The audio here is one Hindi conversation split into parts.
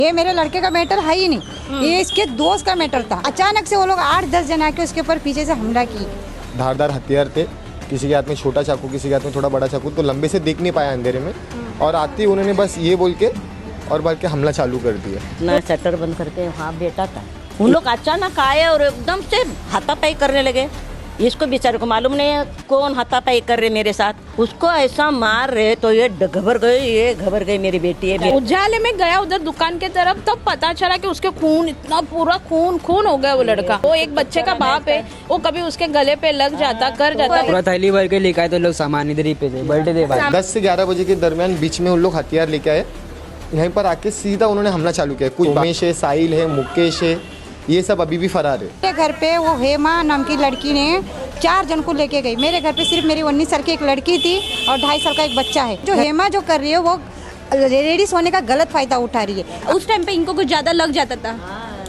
ये मेरे लड़के का मैटर है ही नहीं, ये इसके दोस्त का मैटर था। अचानक से वो लोग 8-10 जन आके उसके ऊपर पीछे से हमला की। धारदार हथियार थे, किसी के हाथ में छोटा चाकू, किसी के हाथ में थोड़ा बड़ा चाकू, तो लंबे से देख नहीं पाया अंधेरे में, और आते ही उन्होंने बस ये बोल के और बल्कि हमला चालू कर दिया। ना शटर बंद करके वहाँ बैठा था, उन लोग अचानक आए और एकदम से हाथापाई करने लगे। इसको बेचारे को मालूम नहीं है कौन हाथापाई कर रहे मेरे साथ, उसको ऐसा मार रहे तो ये घबर गई मेरी बेटी है। उजाले में गया उधर दुकान के तरफ, तब पता चला कि उसके खून इतना पूरा खून हो गया। वो लड़का, वो एक बच्चे का बाप है, वो कभी उसके गले पे लग जाता, कर जाता। पूरा थैली भर के लेके आए तो लोग सामान इधर ही पे थे, बैठे थे बाहर। 10 से 11 बजे के दरमियान बीच में उन लोग हथियार लेके आए, यहीं पर आके सीधा उन्होंने हमला चालू किया। कुछ उमेश है, साहिल है, मुकेश है, ये सब अभी भी फरार है। मेरे घर पे वो हेमा नाम की लड़की ने 4 जन को लेके गई। मेरे घर पे सिर्फ मेरी 19 साल की एक लड़की थी और 2.5 साल का एक बच्चा है। जो हेमा जो कर रही है वो लेडीज होने का गलत फायदा उठा रही है। उस टाइम पे इनको कुछ ज्यादा लग जाता था।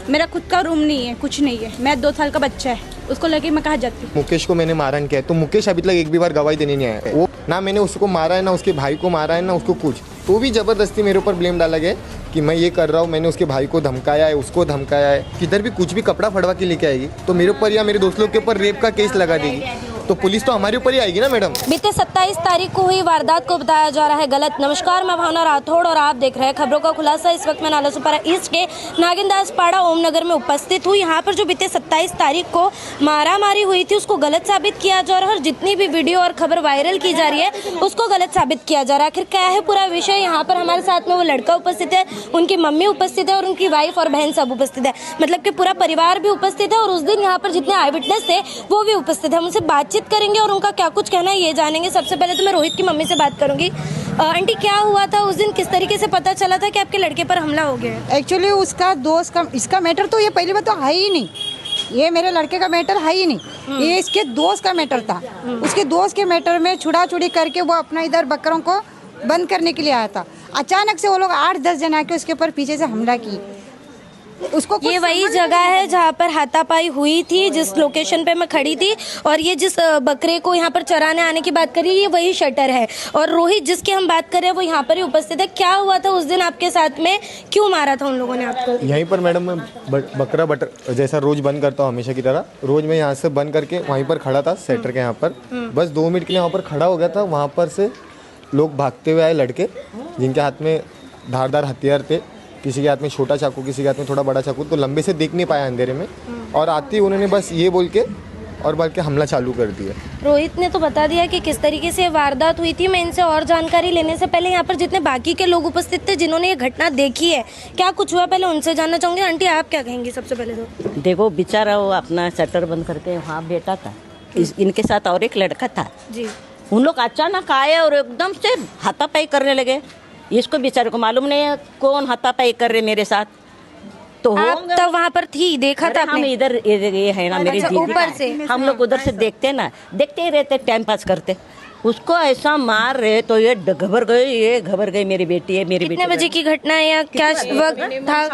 मेरा खुद का रूम नहीं है, कुछ नहीं है, मैं 2 साल का बच्चा है, उसको लेके मैं कहाँ जाती। मुकेश को मैंने मारन किया है, तो मुकेश अभी तक एक भी बार गवाही देने नहीं आया है। वो ना मैंने उसको मारा है, ना उसके भाई को मारा है, ना उसको कुछ, तो भी जबरदस्ती मेरे ऊपर ब्लेम डाला गया कि मैं ये कर रहा हूँ, मैंने उसके भाई को धमकाया है, उसको धमकाया है। किधर भी कुछ भी कपड़ा फड़वा के लेके आएगी तो मेरे ऊपर या मेरे दोस्त लोग के ऊपर रेप का केस लगा देगी, तो पुलिस तो हमारे ऊपर ही आएगी ना मैडम। बीते 27 तारीख को हुई वारदात को बताया जा रहा है गलत। नमस्कार, मैं भावना राठौड़ और आप देख रहे हैं खबरों का खुलासा। इस वक्त मैं नालासोपारा ईस्ट के नागिनदास पाड़ा ओमनगर में उपस्थित हूँ। यहाँ पर जो बीते 27 तारीख को मारामारी हुई थी उसको गलत साबित किया जा रहा है, और जितनी भी वीडियो और खबर वायरल की जा रही है उसको गलत साबित किया जा रहा है। आखिर क्या है पूरा विषय? यहाँ पर हमारे साथ में वो लड़का उपस्थित है, उनकी मम्मी उपस्थित है और उनकी वाइफ और बहन सब उपस्थित है, मतलब कि पूरा परिवार भी उपस्थित है। और उस दिन यहाँ पर जितने आई विटनेस थे वो भी उपस्थित है। हम उनसे बातचीत करेंगे और उनका क्या कुछ कहना है ये जानेंगे। सबसे पहले तो मैं रोहित की मम्मी से बात करूंगी। आंटी, क्या हुआ था उस दिन? किस तरीके से पता चला था कि आपके लड़के पर हमला हो गया? एक्चुअली उसका दोस्त का, इसका मैटर तो ये पहली बात तो है ही नहीं, ये मेरे लड़के का मैटर है ही नहीं, ये इसके दोस्त का मैटर था। उसके दोस्त के मैटर में छुड़ा-छुड़ी करके वो अपना इधर बकरों को बंद करने के लिए आया था। अचानक से वो लोग 8-10 जन आके उसके ऊपर पीछे से हमला की। उसको ये वही जगह है जहाँ पर हाथापाई हुई थी, जिस लोकेशन पे मैं खड़ी थी, और ये जिस बकरे को यहाँ पर चराने आने की बात करी ये वही शटर है। और रोहित जिसकी हम बात कर रहे हैं वो यहाँ पर ही उपस्थित है। क्या हुआ था उस दिन आपके साथ में? क्यों मारा था उन लोगों ने आपको? यहीं पर मैडम मैं बकरा बटर जैसा रोज बंद करता हूँ हमेशा की तरह, रोज मैं यहाँ से बंद करके वहीं पर खड़ा था सेटर के यहाँ पर। बस 2 मिनट के लिए वहाँ पर खड़ा हो गया था। वहाँ पर से लोग भागते हुए आए लड़के, जिनके हाथ में धारदार हथियार थे, किसी के हाथ में छोटा चाकू, किसी के हाथ में थोड़ा बड़ा चाकू, तो लंबे से देख नहीं पाया अंधेरे में, और आते ही उन्होंने बस ये बोल के और बल्कि हमला चालू कर दिया। रोहित ने तो बता दिया कि किस तरीके से वारदात हुई थी। मैं इनसे और जानकारी लेने से पहले यहाँ पर जितने बाकी के लोग उपस्थित थे जिन्होंने ये घटना देखी है, क्या कुछ हुआ, पहले उनसे जानना चाहूंगी। आंटी, आप क्या कहेंगी सबसे पहले? तो देखो, बेचारा वो अपना शटर बंद करके वहाँ बैठा था, इनके साथ और एक लड़का था जी। उन लोग अचानक आए और एकदम से हाथापाई करने लगे। इसको बेचारे को मालूम नहीं है कौन हाथापाई कर रहे मेरे साथ, तो आप तब वहाँ पर थी, देखा था हम इधर ये है ना मेरी दीदी, ऊपर से हम लोग उधर से देखते ना, देखते ही रहते, टाइम पास करते। उसको ऐसा मार रहे तो ये घबर गई मेरी बेटी है, मेरी बेटी। कितने बजे की घटना है या क्या वक्त था?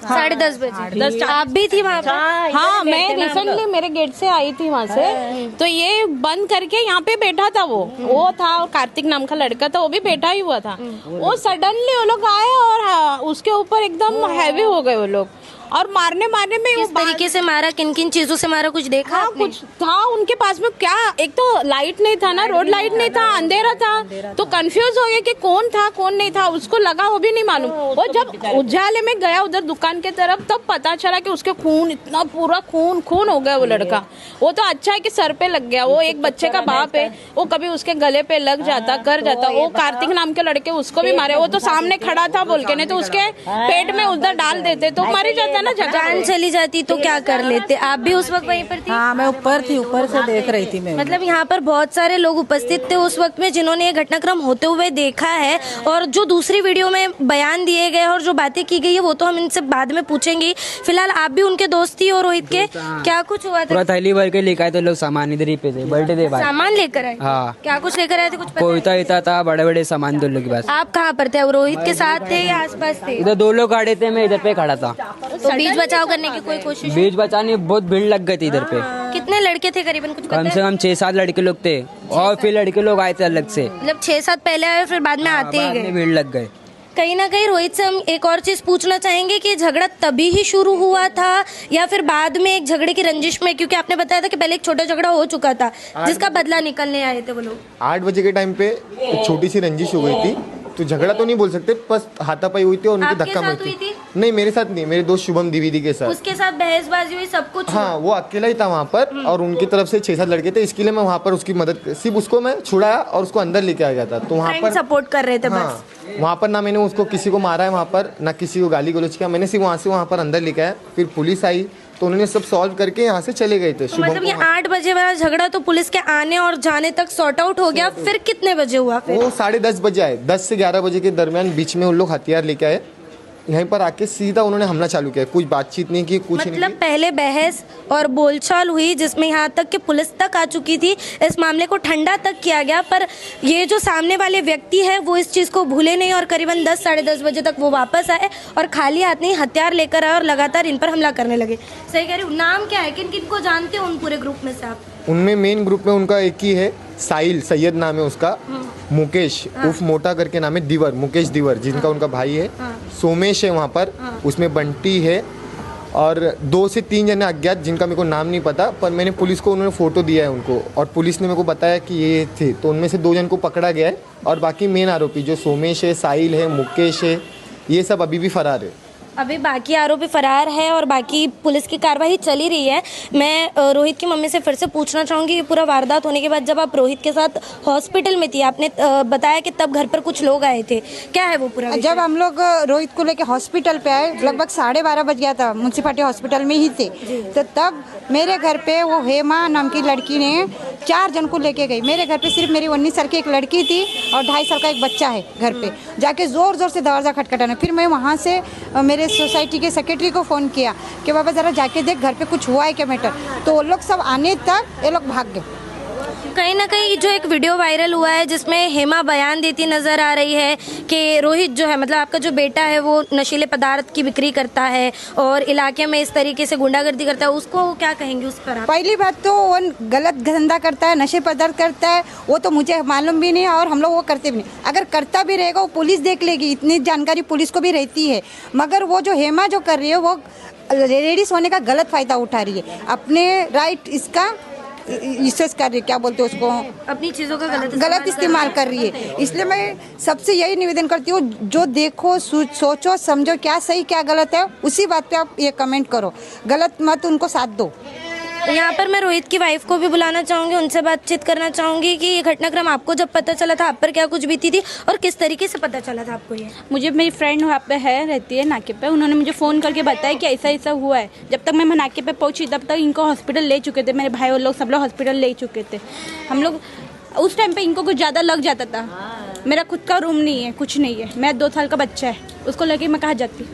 10:30 बजे। आप भी थी वहाँ पर? हाँ, मैं रिसेंटली मेरे गेट से आई थी वहाँ से, तो ये बंद करके यहाँ पे बैठा था। वो था, और कार्तिक नाम का लड़का था, वो भी बैठा ही हुआ था। वो सडनली वो लोग आए और उसके ऊपर एकदम हैवी हो गए वो लोग, और मारने में किस तरीके से मारा, किन किन चीजों से मारा, कुछ देखा? हाँ, कुछ था उनके पास में। क्या, एक तो लाइट नहीं था ना, रोड लाइट नहीं था, अंधेरा था, तो कंफ्यूज हो गया कि कौन था कौन नहीं था, उसको लगा वो भी नहीं मालूम। वो जब उजाले में गया उधर दुकान के तरफ, तब पता चला कि उसके खून इतना पूरा खून हो गया। वो लड़का, वो तो अच्छा है कि सर पे लग गया, वो एक बच्चे का बाप है, वो कभी उसके गले पे लग जाता, कर जाता। वो कार्तिक नाम के लड़के, उसको भी मारे। वो तो सामने खड़ा था बोल के, नहीं तो उसके पेट में उधर डाल देते तो मर जाता ना। जान चली जाती तो क्या कर लेते? आप भी उस वक्त वहीं पर थी? हाँ, मैं ऊपर थी, ऊपर से देख रही थी मैं। मतलब यहाँ पर बहुत सारे लोग उपस्थित थे उस वक्त में जिन्होंने ये घटनाक्रम होते हुए देखा है, और जो दूसरी वीडियो में बयान दिए गए और जो बातें की गई है वो तो हम इनसे बाद में पूछेंगे। फिलहाल आप भी उनके दोस्त थी और रोहित के, क्या कुछ हुआ था? पूरा थैली भर के लेके आए तो लोग सामान इधर ही पे थे, बैठे थे बाहर। सामान लेकर आए? हाँ। क्या कुछ लेकर आए थे, कुछ पता कोयता इता था, बड़े बड़े सामान दो लोग के पास। आप कहाँ पर थे? रोहित के साथ थे या आसपास थे? इधर 2 लोग खड़े थे, मैं इधर पे खड़ा था। तो बीच बचाव करने की कोई कोशिश? बीच बचाने बहुत भीड़ लग गई थी इधर पे। कितने लड़के थे करीबन, कुछ कम से कम 6-7 लड़के लोग थे, और फिर लड़के लोग आए थे अलग से। मतलब 6-7 पहले आए फिर बाद में आते ही गए? भीड़ लग गए। कहीं ना कहीं रोहित से हम एक और चीज पूछना चाहेंगे कि झगड़ा तभी ही शुरू हुआ था या फिर बाद में एक झगड़े की रंजिश में, क्योंकि आपने बताया था कि पहले एक छोटा झगड़ा हो चुका था जिसका बदला निकलने आए थे वो लोग। 8 बजे के टाइम पे एक छोटी सी रंजिश हो गई थी, तो झगड़ा तो नहीं बोल सकते, बस हाथापाई हुई थी और उनकी आपके धक्का साथ मारी हुई थी? नहीं, मेरे साथ नहीं, मेरे दोस्त शुभम द्विवेदी के साथ। उसके साथ बहसबाजी हुई, सब कुछ हाँ, वो अकेला ही था वहाँ पर और उनकी तरफ से 6-7 लड़के थे, इसके लिए मैं वहाँ पर उसकी मदद, सिर्फ उसको मैं छुड़ाया और उसको अंदर लेके आ गया था। तो वहाँ पर सपोर्ट कर रहे थे बस। हाँ, वहाँ पर ना मैंने उसको किसी को मारा है वहाँ पर, ना किसी को गाली गलौज किया, मैंने सिर्फ वहाँ पर अंदर लेके आया। फिर पुलिस आई तो उन्होंने सब सॉल्व करके यहाँ से चले गए थे। तो मतलब ये 8 बजे वाला झगड़ा तो पुलिस के आने और जाने तक सॉर्ट आउट हो गया, फिर कितने बजे हुआ? फिर वो 10:30 बजे आए, 10 से 11 बजे के दरमियान बीच में उन लोग हथियार लेके आए, यहीं पर आके सीधा उन्होंने हमला चालू किया, कुछ बातचीत नहीं की, कुछ नहीं मतलब पहले बहस और बोलचाल हुई जिसमें यहाँ तक कि पुलिस तक आ चुकी थी, इस मामले को ठंडा तक किया गया, पर ये जो सामने वाले व्यक्ति है वो इस चीज़ को भूले नहीं और करीबन 10 साढ़े 10 बजे तक वो वापस आए और खाली हाथ नहीं हथियार लेकर आए और लगातार इन पर हमला करने लगे। सही कह रही हूँ। नाम क्या है, किन किन को जानते हो उन पूरे ग्रुप में से आप? उनमें मेन ग्रुप में उनका एक ही है, साहिल सैयद नाम है उसका, मुकेश उर्फ मोटा करके नाम है, दिवर, मुकेश दिवर जिनका उनका भाई है, सोमेश है वहाँ पर, उसमें बंटी है और 2 से 3 जने अज्ञात जिनका मेरे को नाम नहीं पता, पर मैंने पुलिस को उन्होंने फ़ोटो दिया है उनको और पुलिस ने मेरे को बताया कि ये थे, तो उनमें से 2 जन को पकड़ा गया है और बाकी मेन आरोपी जो सोमेश है, साहिल है, मुकेश है, ये सब अभी भी फरार है। अभी बाकी आरोपी फरार है और बाकी पुलिस की कार्रवाई चली रही है। मैं रोहित की मम्मी से फिर से पूछना चाहूँगी, ये पूरा वारदात होने के बाद जब आप रोहित के साथ हॉस्पिटल में थी, आपने बताया कि तब घर पर कुछ लोग आए थे, क्या है वो पूरा विषय? जब हम लोग रोहित को लेके हॉस्पिटल पे आए, लगभग 12:30 बज गया था, म्यूनसिपालिटी हॉस्पिटल में ही थे, तो तब मेरे घर पे वो हेमा नाम की लड़की ने 4 जन को लेके गई। मेरे घर पे सिर्फ मेरी 19 साल की एक लड़की थी और 2.5 साल का एक बच्चा है घर पे, जाके ज़ोर ज़ोर से दरवाज़ा खटखटाना। फिर मैं वहाँ से मेरे सोसाइटी के सेक्रेटरी को फ़ोन किया कि बाबा ज़रा जाके देख घर पे कुछ हुआ है क्या मैटर, तो वो लोग सब आने तक ये लोग भाग गए। कहीं ना कहीं जो एक वीडियो वायरल हुआ है जिसमें हेमा बयान देती नजर आ रही है कि रोहित जो है, मतलब आपका जो बेटा है, वो नशीले पदार्थ की बिक्री करता है और इलाके में इस तरीके से गुंडागर्दी करता है, उसको क्या कहेंगे उस पर आप? पहली बात तो वो गलत धंधा करता है, नशे पदार्थ करता है, वो तो मुझे मालूम भी नहीं और हम लोग वो करते भी नहीं। अगर करता भी रहेगा वो पुलिस देख लेगी, इतनी जानकारी पुलिस को भी रहती है, मगर वो जो हेमा जो कर रही है वो लेडीज होने का गलत फ़ायदा उठा रही है, अपने राइट इसका इसेस कर रही है, क्या बोलते हैं उसको, अपनी चीज़ों का गलत इस्तेमाल कर रही है। इसलिए मैं सबसे यही निवेदन करती हूँ, जो देखो सोचो समझो क्या सही क्या गलत है, उसी बात पे आप ये कमेंट करो, गलत मत उनको साथ दो। यहाँ पर मैं रोहित की वाइफ को भी बुलाना चाहूँगी, उनसे बातचीत करना चाहूँगी कि ये घटनाक्रम आपको जब पता चला था, आप पर क्या कुछ बीती थी और किस तरीके से पता चला था आपको? ये मुझे मेरी फ्रेंड वहाँ पे है, रहती है नाके पे, उन्होंने मुझे फ़ोन करके बताया कि ऐसा ऐसा हुआ है। जब तक मैं नाके पे पहुँची तब तक इनको हॉस्पिटल ले चुके थे, मेरे भाई और लोग सब लोग हॉस्पिटल ले चुके थे। हम लोग उस टाइम पे इनको कुछ ज़्यादा लग जाता था। मेरा खुद का रूम नहीं है, कुछ नहीं है, मेरा 2 साल का बच्चा है, उसको लेके मैं कहाँ जाती।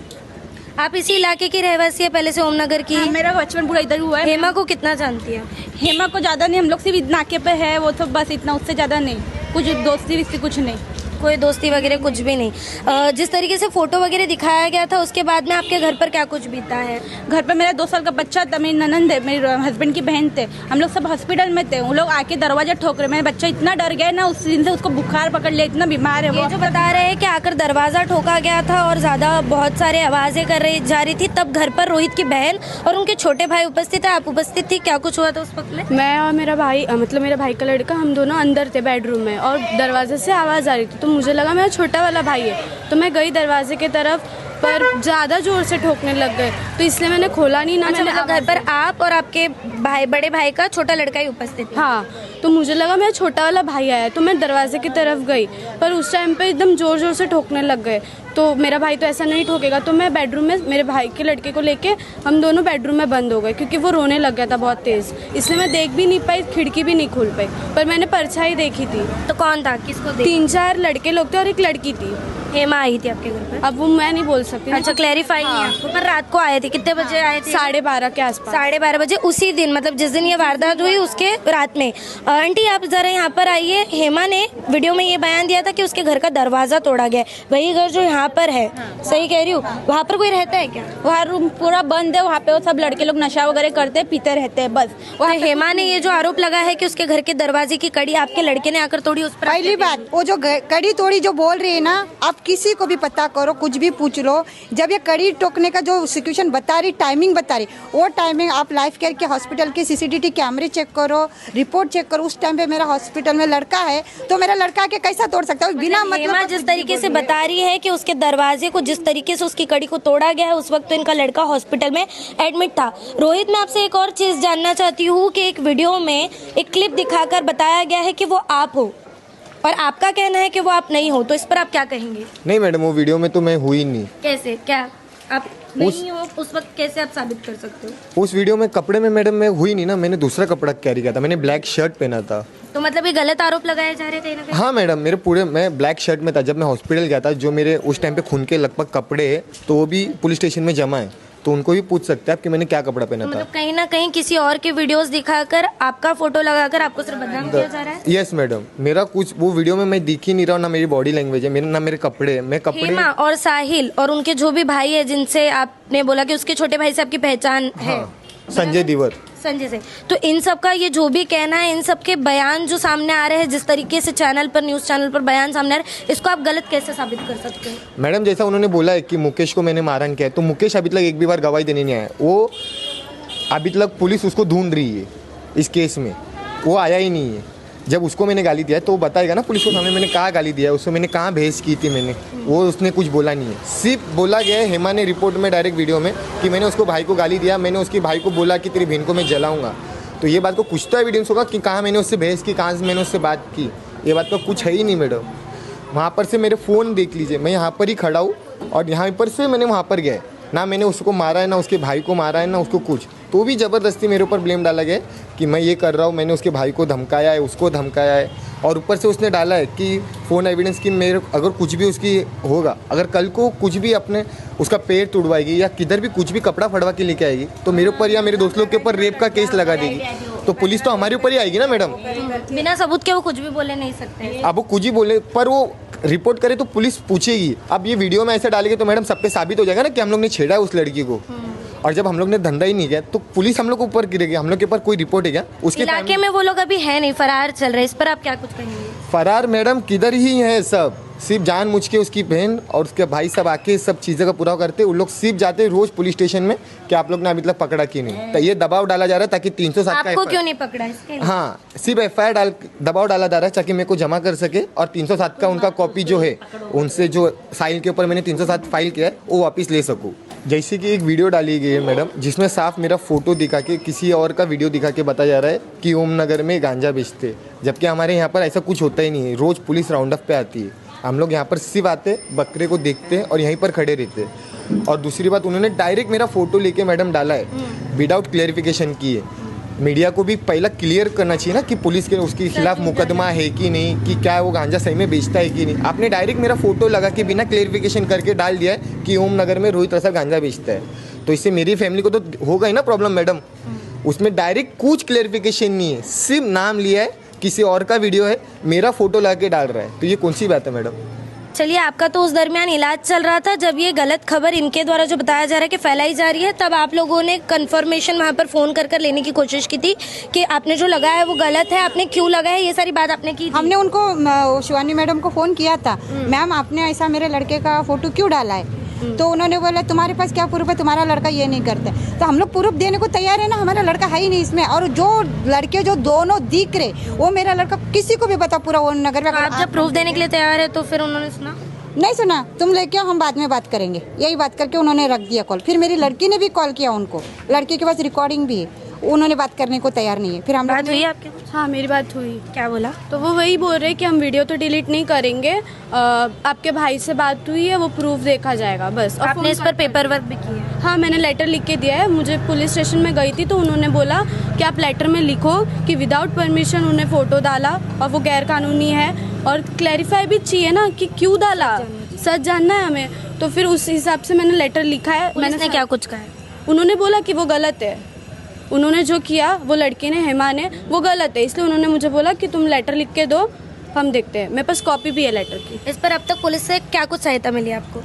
आप इसी इलाके की रहवासी है पहले से, ओमनगर की? मेरा बचपन पूरा इधर हुआ है। हेमा को कितना जानती है? हेमा को ज़्यादा नहीं, हम लोग सिर्फ नाके पे है, वो तो बस इतना, उससे ज़्यादा नहीं, कुछ दोस्ती विस्ती कुछ नहीं, कोई दोस्ती वगैरह कुछ भी नहीं। जिस तरीके से फोटो वगैरह दिखाया गया था उसके बाद में आपके घर पर क्या कुछ बीता है? घर पर मेरा 2 साल का बच्चा था, मेरी ननंद है, मेरे हस्बैंड की बहन थे, हम लोग सब हॉस्पिटल में थे, वो लोग आके दरवाजा ठोक रहे, मेरा बच्चा इतना डर गया ना, उस दिन से उसको बुखार पकड़ लिया, इतना बीमार है वो। ये जो बता रहे हैं कि आकर दरवाजा ठोका गया था और ज़्यादा बहुत सारे आवाज़ें कर रही जा रही थी, तब घर पर रोहित की बहन और उनके छोटे भाई उपस्थित है, आप उपस्थित थी, क्या कुछ हुआ था उस वक्त में? मैं और मेरा भाई, मतलब मेरा भाई का लड़का, हम दोनों अंदर थे बेडरूम में और दरवाजे से आवाज़ आ रही थी, तो मुझे लगा मेरा छोटा वाला भाई है, तो मैं गई दरवाजे की तरफ, पर ज़्यादा जोर से ठोकने लग गए, तो इसलिए मैंने खोला नहीं ना। अच्छा, मैंने मतलब घर पर आप और आपके भाई, बड़े भाई का छोटा लड़का ही उपस्थित था? हाँ, तो मुझे लगा मेरा छोटा वाला भाई आया, तो मैं दरवाजे की तरफ गई, पर उस टाइम पे एकदम ज़ोर ज़ोर से ठोकने लग गए, तो मेरा भाई तो ऐसा नहीं ठोकेगा, तो मैं बेडरूम में मेरे भाई के लड़के को लेके हम दोनों बेडरूम में बंद हो गए, क्योंकि वो रोने लग गया था बहुत तेज़, इसलिए मैं देख भी नहीं पाई, खिड़की भी नहीं खोल पाई, पर मैंने परछाई देखी थी। तो कौन था, किसको? 3-4 लड़के लोग थे और एक लड़की थी। हेमा आई थी आपके घर पर? अब वो मैं नहीं बोल सकती। अच्छा, क्लैरिफाई नहीं है आपको, पर रात को आए थे, कितने बजे आए थे? 12:30 के आसपास। 12:30 बजे, उसी दिन, मतलब जिस दिन ये वारदात हुई उसके रात में। आंटी आप जरा यहाँ पर आइए। हेमा ने वीडियो में ये बयान दिया था कि उसके घर का दरवाजा तोड़ा गया, वही घर जो यहाँ पर है, सही कह रही हूँ? वहाँ पर कोई रहता है क्या? वहाँ रूम पूरा बंद है, वहाँ पे वो सब लड़के लोग नशा वगैरह करते हैं, पीते रहते हैं बस। वहाँ हेमा ने ये जो आरोप लगा है कि उसके घर के दरवाजे की कड़ी आपके लड़के ने आकर तोड़ी, उस पर पहली बात वो जो कड़ी तोड़ी जो बोल रही है ना, आप आप किसी को भी पता करो, कुछ भी पूछ लो, जब ये कड़ी टोकने का जो सिचुएशन बता रही, टाइमिंग बता रही, वो टाइमिंग आप लाइफ केयर के हॉस्पिटल के CCTV कैमरे चेक करो, रिपोर्ट चेक करो। उस टाइम पे मेरा हॉस्पिटल में लड़का है, तो मेरा लड़का के कैसा तोड़ सकता है बिना हेमा जिस तरीके से बता रही है कि उसके दरवाजे को जिस तरीके से उसकी कड़ी को तोड़ा गया है, उस वक्त तो इनका लड़का हॉस्पिटल में एडमिट था। रोहित, मैं आपसे एक और चीज जानना चाहती हूँ कि एक वीडियो में एक क्लिप दिखाकर बताया गया है कि वो आप हो और आपका कहना है कि वो आप नहीं हो, तो इस पर आप क्या कहेंगे? नहीं मैडम, वो वीडियो में तो मैं हुई नहीं। कैसे, क्या आप नहीं हो उस वक्त, कैसे आप साबित कर सकते हो? उस वीडियो में कपड़े में मैडम मैं हुई नहीं ना, मैंने दूसरा कपड़ा कैरी किया था, मैंने ब्लैक शर्ट पहना था। तो मतलब ये गलत आरोप लगाए जा रहे थे ना? हाँ मैडम, मैं ब्लैक शर्ट में था जब मैं हॉस्पिटल गया था। जो मेरे उस टाइम पे खून के लगभग कपड़े हैं, तो वो भी पुलिस स्टेशन में जमा है, तो उनको भी पूछ सकते हैं आप कि मैंने क्या कपड़ा पहना था। मतलब कहीं ना कहीं किसी और के वीडियोस दिखाकर आपका फोटो लगाकर आपको सिर्फ बदनाम किया जा रहा है? यस मैडम, मेरा कुछ वो वीडियो में मैं दिख ही नहीं रहा हूँ, ना मेरी बॉडी लैंग्वेज है, ना मेरे कपड़े, मैं कपड़े। हेमा और साहिल और उनके जो भी भाई है, जिनसे आपने बोला कि उसके छोटे भाई से आपकी पहचान है, संजय दिवर, संजय से, तो इन सब का ये जो भी कहना है, इन सब के बयान जो सामने आ रहे हैं, जिस तरीके से चैनल पर, न्यूज चैनल पर बयान सामने आ रहे हैं, इसको आप गलत कैसे साबित कर सकते हैं? मैडम जैसा उन्होंने बोला है कि मुकेश को मैंने मारहानि किया है, तो मुकेश अभी तक एक भी बार गवाही देने नहीं आया। वो अभी तक पुलिस उसको ढूंढ रही है इस केस में, वो आया ही नहीं है। जब उसको मैंने गाली दिया तो वो बताएगा ना पुलिस को सामने मैंने कहाँ गाली दिया, उसको मैंने कहाँ भेज की थी मैंने, वो उसने कुछ बोला नहीं है। सिर्फ बोला गया है हेमा ने रिपोर्ट में डायरेक्ट वीडियो में कि मैंने उसको भाई को गाली दिया, मैंने उसके भाई को बोला कि तेरी बहन को मैं जलाऊंगा। तो ये बात को कुछ तो एविडेंस होगा कि कहाँ मैंने उससे बहस की, कहाँ से मैंने उससे बात की, ये बात का कुछ है ही नहीं मैडम। वहाँ पर से मेरे फ़ोन देख लीजिए, मैं यहाँ पर ही खड़ा हूँ और यहाँ पर से मैंने वहाँ पर गया, ना मैंने उसको मारा है, ना उसके भाई को मारा है, ना उसको कुछ। तो भी ज़बरदस्ती मेरे ऊपर ब्लेम डाला गया कि मैं ये कर रहा हूँ, मैंने उसके भाई को धमकाया है, उसको धमकाया है, और ऊपर से उसने डाला है कि फ़ोन एविडेंस की मेरे अगर कुछ भी उसकी होगा, अगर कल को कुछ भी अपने उसका पैर तुड़वाएगी या किधर भी कुछ भी कपड़ा फड़वा के लेके आएगी तो मेरे ऊपर या मेरे दोस्त लोग के ऊपर रेप का केस लगा देगी, तो पुलिस तो हमारे ऊपर ही आएगी ना मैडम। बिना सबूत के वो कुछ भी बोले नहीं सकते। अब वो कुछ ही बोले, पर वो रिपोर्ट करे तो पुलिस पूछेगी। अब ये वीडियो में ऐसे डालेंगे तो मैडम सब पे साबित हो जाएगा ना कि हम लोग ने छेड़ा है उस लड़की को, और जब हम लोग ने धंधा ही नहीं किया तो पुलिस हम लोग के ऊपर गिरेगी। हम लोग के ऊपर कोई रिपोर्ट है क्या? उसके इलाके में वो लोग अभी है नहीं, फरार चल रहे, इस पर आप क्या कुछ कहेंगे? फरार मैडम किधर ही है, सब सिर्फ जान मुझ के उसकी बहन और उसके भाई सब आके सब चीज़ें का पूरा करते। उन लोग सिर्फ जाते रोज पुलिस स्टेशन में कि आप लोग ने अभी तक पकड़ा क्यों नहीं, तो ये दबाव डाला जा रहा है ताकि 307 का आपको क्यों नहीं पकड़ा इसके लिए? हाँ, सिर्फ FIR दबाव डाला जा रहा है ताकि मेरे को जमा कर सके, और 307 का उनका कॉपी जो है उनसे जो साहिल के ऊपर मैंने 307 फाइल किया है वो वापस ले सकूँ। जैसे कि एक वीडियो डाली गई है मैडम जिसमें साफ मेरा फोटो दिखा के किसी और का वीडियो दिखा के बताया जा रहा है कि ओम नगर में गांजा बेचते, जबकि हमारे यहाँ पर ऐसा कुछ होता ही नहीं है। रोज़ पुलिस राउंड अप पे आती है, हम लोग यहाँ पर सिर्फ आते, बकरे को देखते हैं और यहीं पर खड़े रहते हैं। और दूसरी बात, उन्होंने डायरेक्ट मेरा फोटो लेके मैडम डाला है विदाउट क्लेरिफिकेशन की है। मीडिया को भी पहला क्लियर करना चाहिए ना कि पुलिस के उसके खिलाफ मुकदमा है कि नहीं, कि क्या वो गांजा सही में बेचता है कि नहीं। आपने डायरेक्ट मेरा फोटो लगा के बिना क्लेरिफिकेशन करके डाल दिया है कि ओम नगर में रोहित रसाल गांजा बेचता है, तो इससे मेरी फैमिली को तो होगा ही ना प्रॉब्लम मैडम। उसमें डायरेक्ट कुछ क्लेरिफिकेशन नहीं है, सिर्फ नाम लिया है, किसी और का वीडियो है, मेरा फोटो लगा के डाल रहा है, तो ये कौन सी बात है मैडम? चलिए, आपका तो उस दरमियान इलाज चल रहा था जब ये गलत खबर इनके द्वारा जो बताया जा रहा है कि फैलाई जा रही है, तब आप लोगों ने कंफर्मेशन वहाँ पर फ़ोन कर लेने की कोशिश की थी कि आपने जो लगाया है वो गलत है, आपने क्यों लगाया है, ये सारी बात आपने की थी? हमने उनको शिवानी मैडम को फ़ोन किया था, मैम आपने ऐसा मेरे लड़के का फ़ोटो क्यों डाला है? तो उन्होंने बोला तुम्हारे पास क्या प्रूफ है, तुम्हारा लड़का ये नहीं करता। तो हम लोग प्रूफ देने को तैयार है ना, हमारा लड़का है ही नहीं इसमें। और जो लड़के जो दोनों दिख रहे वो मेरा लड़का किसी को भी बता पूरा वो नगर में। आप जब प्रूफ देने के लिए तैयार है तो फिर उन्होंने सुना नहीं सुना, तुम लेके हम बाद में बात करेंगे, यही बात करके उन्होंने रख दिया कॉल। फिर मेरी लड़की ने भी कॉल किया उनको, लड़की के पास रिकॉर्डिंग भी है, उन्होंने बात करने को तैयार नहीं है। फिर हम बात हुई आपके? हाँ, मेरी बात हुई। क्या बोला? तो वो वही बोल रहे कि हम वीडियो तो डिलीट नहीं करेंगे, आपके भाई से बात हुई है, वो प्रूफ देखा जाएगा बस। और आपने इस पर पेपर वर्क भी किया है? हाँ, मैंने लेटर लिख के दिया है। मुझे पुलिस स्टेशन में गई थी तो उन्होंने बोला कि आप लेटर में लिखो कि विदाउट परमिशन उन्हें फ़ोटो डाला और वो गैर कानूनी है, और क्लैरिफाई भी चाहिए ना कि क्यों डाला, सच जानना है हमें। तो फिर उस हिसाब से मैंने लेटर लिखा है। मैंने क्या कुछ कहा है? उन्होंने बोला कि वो गलत है, उन्होंने जो किया वो लड़की ने, हेमा ने, वो गलत है, इसलिए उन्होंने मुझे बोला कि तुम लेटर लिख के दो, हम देखते हैं। मेरे पास कॉपी भी है लेटर की। इस पर अब तक पुलिस से क्या कुछ सहायता मिली आपको?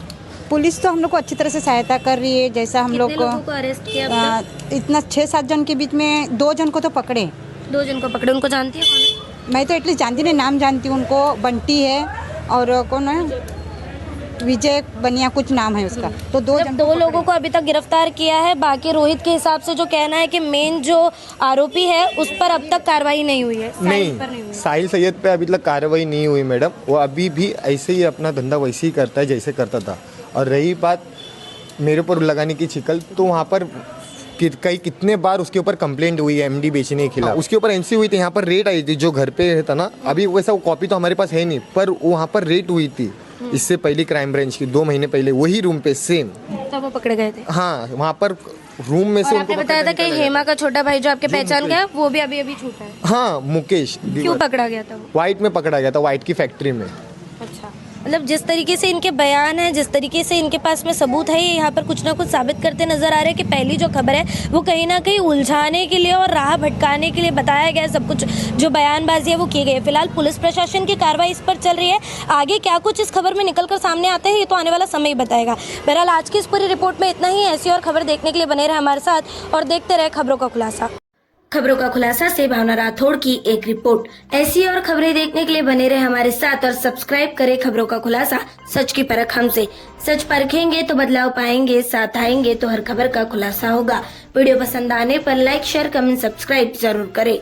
पुलिस तो हम लोग को अच्छी तरह से सहायता कर रही है। जैसा हम लोग को अरेस्ट किया इतना 6-7 जन के बीच में 2 जन को तो पकड़े। 2 जन को पकड़े, उनको जानती है कौन है? मैं तो एटलीस्ट जानती नहीं, नाम जानती हूँ उनको, बंटी है और कौन है विजय बनिया कुछ नाम है उसका। तो दो मतलब दो लोगों को अभी तक गिरफ्तार किया है। बाकी रोहित के हिसाब से जो कहना है कि मेन जो आरोपी है उस पर अब तक कार्रवाई नहीं हुई है। साहिल पर नहीं हुई नहीं, साहिल सैयद पे अभी तक कार्रवाई नहीं हुई मैडम। वो अभी भी ऐसे ही अपना धंधा वैसे ही करता है जैसे करता था। और रही बात मेरे ऊपर लगाने की शिकल, तो वहाँ पर कितने बार उसके ऊपर कंप्लेंट हुई है एमडी बेचने के खिलाफ। उसके ऊपर एनसी हुई थी, यहाँ पर रेट आई थी जो घर पे था ना। अभी वैसा वो कॉपी तो हमारे पास है नहीं, पर वहाँ पर रेट हुई थी इससे पहले क्राइम ब्रांच की 2 महीने पहले वही रूम पे सेम। तब वो पकड़े गए थे। हाँ, वहाँ पर रूम में से आपने बताया था कि हेमा का छोटा भाई जो आपके पहचान गया वो भी अभी छूटा है। हाँ, मुकेश। क्यों पकड़ा गया था वो? वाइट में पकड़ा गया था, वाइट की फैक्ट्री में। अच्छा, मतलब जिस तरीके से इनके बयान है, जिस तरीके से इनके पास में सबूत है, ये यहाँ पर कुछ ना कुछ साबित करते नजर आ रहे हैं कि पहली जो खबर है वो कहीं ना कहीं उलझाने के लिए और राह भटकाने के लिए बताया गया है। सब कुछ जो बयानबाजी है वो की गई है। फिलहाल पुलिस प्रशासन की कार्रवाई इस पर चल रही है। आगे क्या कुछ इस खबर में निकल कर सामने आता है ये तो आने वाला समय ही बताएगा। बहरहाल आज की इस पूरी रिपोर्ट में इतना ही। ऐसी और खबर देखने के लिए बने रहे हमारे साथ और देखते रहे खबरों का खुलासा। खबरों का खुलासा से भावना राठौड़ की एक रिपोर्ट। ऐसी और खबरें देखने के लिए बने रहे हमारे साथ और सब्सक्राइब करें खबरों का खुलासा, सच की परख हमसे। सच परखेंगे तो बदलाव पाएंगे, साथ आएंगे तो हर खबर का खुलासा होगा। वीडियो पसंद आने पर लाइक, शेयर, कमेंट, सब्सक्राइब जरूर करें।